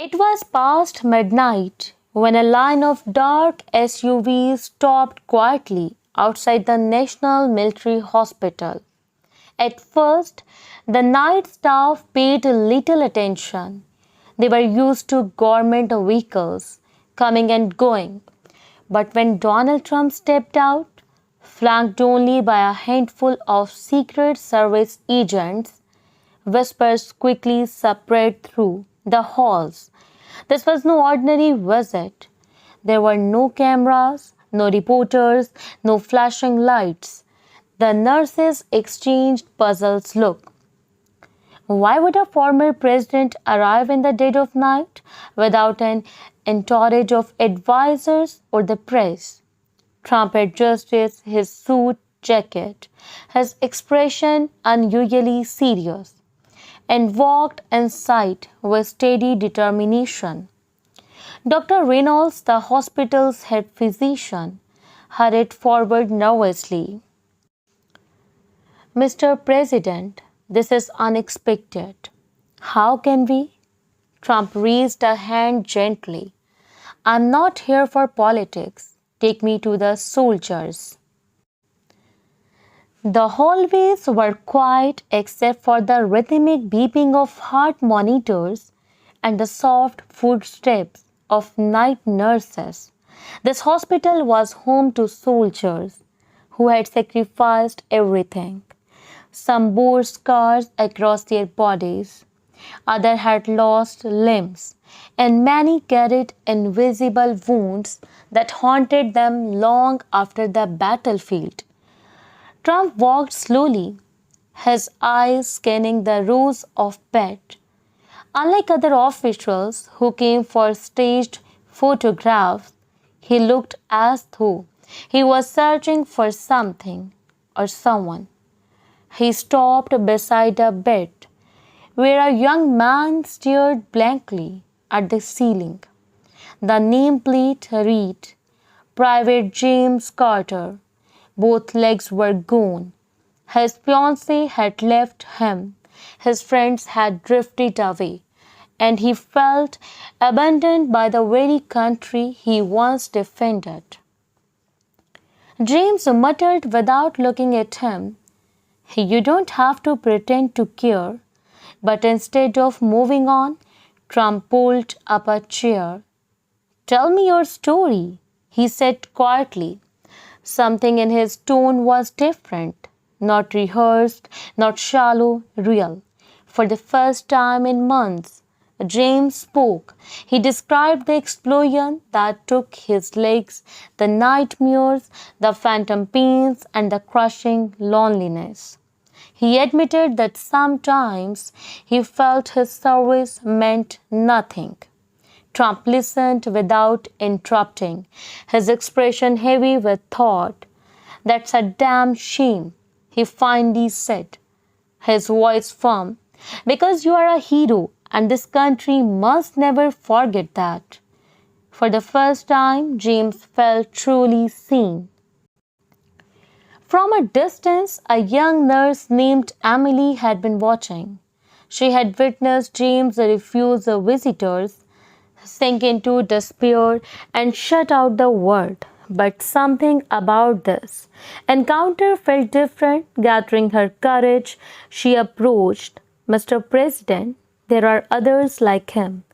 It was past midnight when a line of dark SUVs stopped quietly outside the National Military Hospital. At first, the night staff paid little attention. They were used to government vehicles coming and going. But when Donald Trump stepped out, flanked only by a handful of Secret Service agents, whispers quickly spread through the halls. This was no ordinary visit. There were no cameras, no reporters, no flashing lights. The nurses exchanged puzzled looks. Why would a former president arrive in the dead of night without an entourage of advisors or the press? Trump adjusted his suit jacket, his expression unusually serious, and walked inside with steady determination. Dr. Reynolds, the hospital's head physician, hurried forward nervously. Mr. President, this is unexpected. How can we? Trump raised a hand gently. I'm not here for politics. Take me to the soldiers. The hallways were quiet except for the rhythmic beeping of heart monitors and the soft footsteps of night nurses. This hospital was home to soldiers who had sacrificed everything. Some bore scars across their bodies, others had lost limbs, and many carried invisible wounds that haunted them long after the battlefield. Trump walked slowly, his eyes scanning the rows of beds. Unlike other officials who came for staged photographs, he looked as though he was searching for something or someone. He stopped beside a bed where a young man stared blankly at the ceiling. The nameplate read, Private James Carter. Both legs were gone. His fiancée had left him. His friends had drifted away. And he felt abandoned by the very country he once defended. James muttered without looking at him, You don't have to pretend to care. But instead of moving on, Trump pulled up a chair. Tell me your story, he said quietly. Something in his tone was different, not rehearsed, not shallow, real. For the first time in months, James spoke. He described the explosion that took his legs, the nightmares, the phantom pains, and the crushing loneliness. He admitted that sometimes he felt his service meant nothing. Trump listened without interrupting, his expression heavy with thought. That's a damn shame, he finally said, his voice firm, because you are a hero and this country must never forget that. For the first time, James felt truly seen. From a distance, a young nurse named Emily had been watching. She had witnessed James refuse the visitors, sink into despair, and shut out the world. But something about this encounter felt different. Gathering her courage, she approached. Mr. President, there are others like him.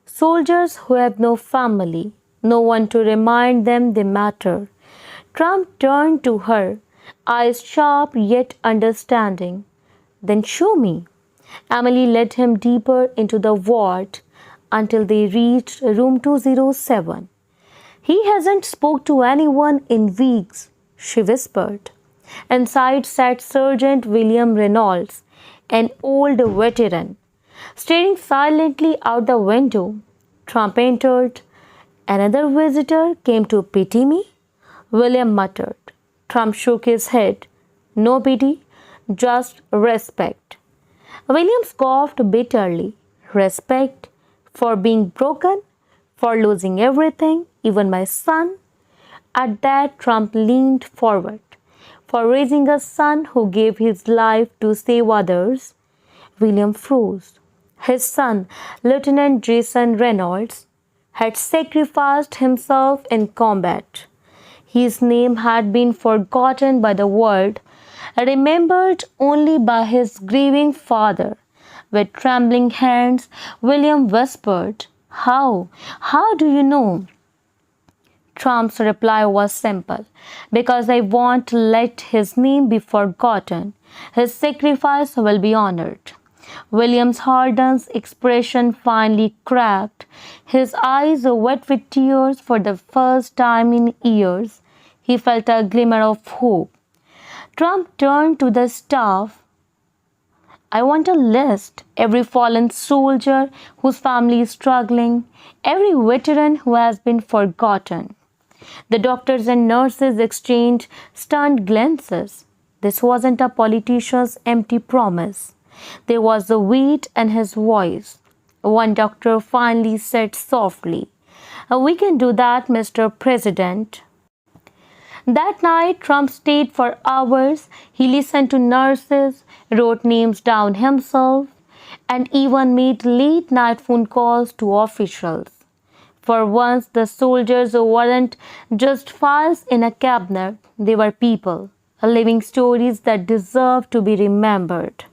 Soldiers who have no family, no one to remind them they matter. Trump turned to her, eyes sharp yet understanding. Then show me. Emily led him deeper into the ward until they reached room 207. He hasn't spoke to anyone in weeks, she whispered. Inside sat Sergeant William Reynolds, an old veteran, staring silently out the window. Trump entered. Another visitor came to pity me? William muttered. Trump shook his head. No pity, just respect. William scoffed bitterly. Respect? For being broken? For losing everything? Even my son? At that, Trump leaned forward. For raising a son who gave his life to save others? William froze. His son, Lieutenant Jason Reynolds, had sacrificed himself in combat. His name had been forgotten by the world, remembered only by his grieving father. With trembling hands, William whispered, How? How do you know? Trump's reply was simple, because I won't let his name be forgotten. His sacrifice will be honored. William's hardened expression finally cracked. His eyes wet with tears for the first time in years. He felt a glimmer of hope. Trump turned to the staff. I want a list. Every fallen soldier whose family is struggling, every veteran who has been forgotten. The doctors and nurses exchanged stunned glances. This wasn't a politician's empty promise. There was a weight in his voice. One doctor finally said softly, We can do that, Mr. President. That night, Trump stayed for hours. He listened to nurses, wrote names down himself, and even made late night phone calls to officials. For once, the soldiers weren't just files in a cabinet, they were people, living stories that deserve to be remembered.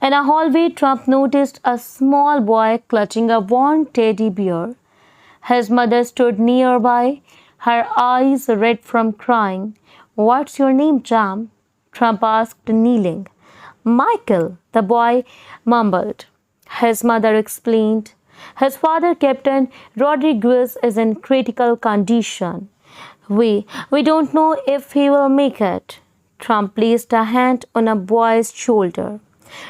In a hallway, Trump noticed a small boy clutching a worn teddy bear. His mother stood nearby, her eyes red from crying. What's your name, Jam? Trump asked, kneeling. Michael, the boy mumbled. His mother explained. His father, Captain Rodriguez, is in critical condition. We don't know if he will make it. Trump placed a hand on a boy's shoulder.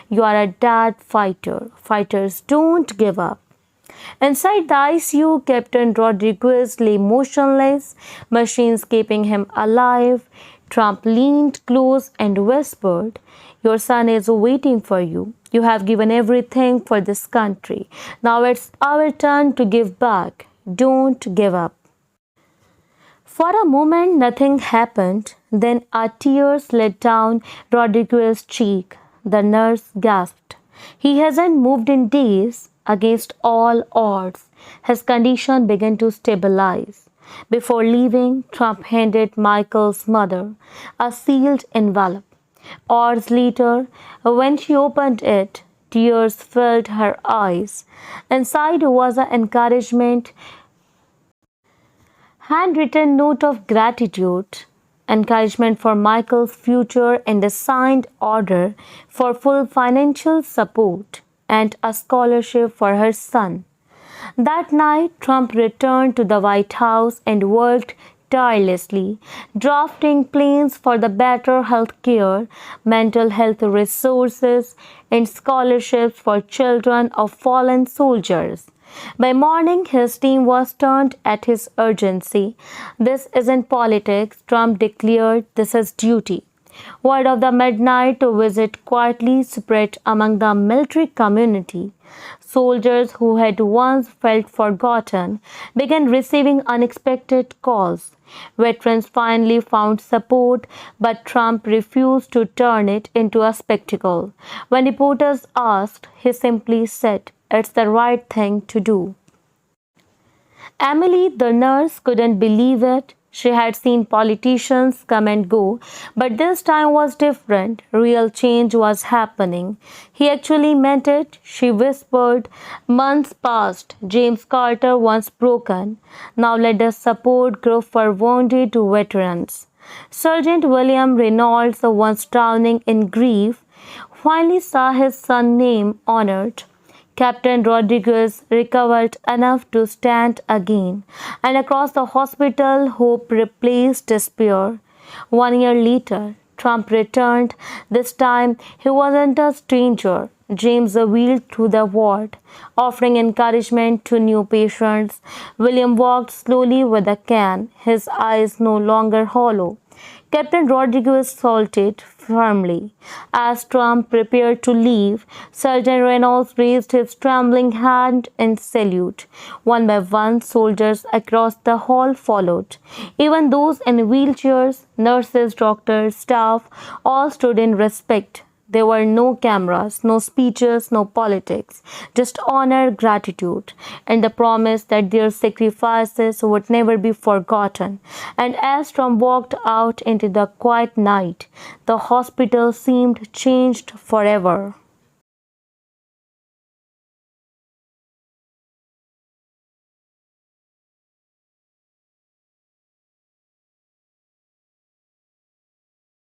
You are a dad fighter. Fighters don't give up. Inside the ICU, Captain Rodriguez lay motionless, machines keeping him alive. Trump leaned close and whispered, Your son is waiting for you. You have given everything for this country. Now it's our turn to give back. Don't give up. For a moment, nothing happened. Then a tear slid down Rodriguez's cheek. The nurse gasped. He hasn't moved in days. Against all odds, his condition began to stabilize. Before leaving, Trump handed Michael's mother a sealed envelope. Hours later, when she opened it, tears filled her eyes. Inside was an encouragement, handwritten note of gratitude, encouragement for Michael's future, and a signed order for full financial support and a scholarship for her son. That night, Trump returned to the White House and worked tirelessly, drafting plans for the better health care, mental health resources, and scholarships for children of fallen soldiers. By morning, his team was turned at his urgency. This isn't politics, Trump declared, this is duty. Word of the midnight visit quietly spread among the military community. Soldiers who had once felt forgotten began receiving unexpected calls. Veterans finally found support, but Trump refused to turn it into a spectacle. When reporters asked, he simply said, It's the right thing to do. Emily, the nurse, couldn't believe it. She had seen politicians come and go, but this time was different. Real change was happening. He actually meant it, she whispered. Months passed. James Carter once broken. Now led a support group for wounded veterans. Sergeant William Reynolds, once drowning in grief, finally saw his son's name honored. Captain Rodriguez recovered enough to stand again, and across the hospital, hope replaced despair. 1 year later, Trump returned. This time, he wasn't a stranger. James wheeled through the ward, offering encouragement to new patients. William walked slowly with a can, his eyes no longer hollow. Captain Rodriguez salted firmly. As Trump prepared to leave, Sergeant Reynolds raised his trembling hand in salute. One by one, soldiers across the hall followed. Even those in wheelchairs, nurses, doctors, staff, all stood in respect. There were no cameras, no speeches, no politics, just honor, gratitude, and the promise that their sacrifices would never be forgotten. And as Tom walked out into the quiet night, the hospital seemed changed forever.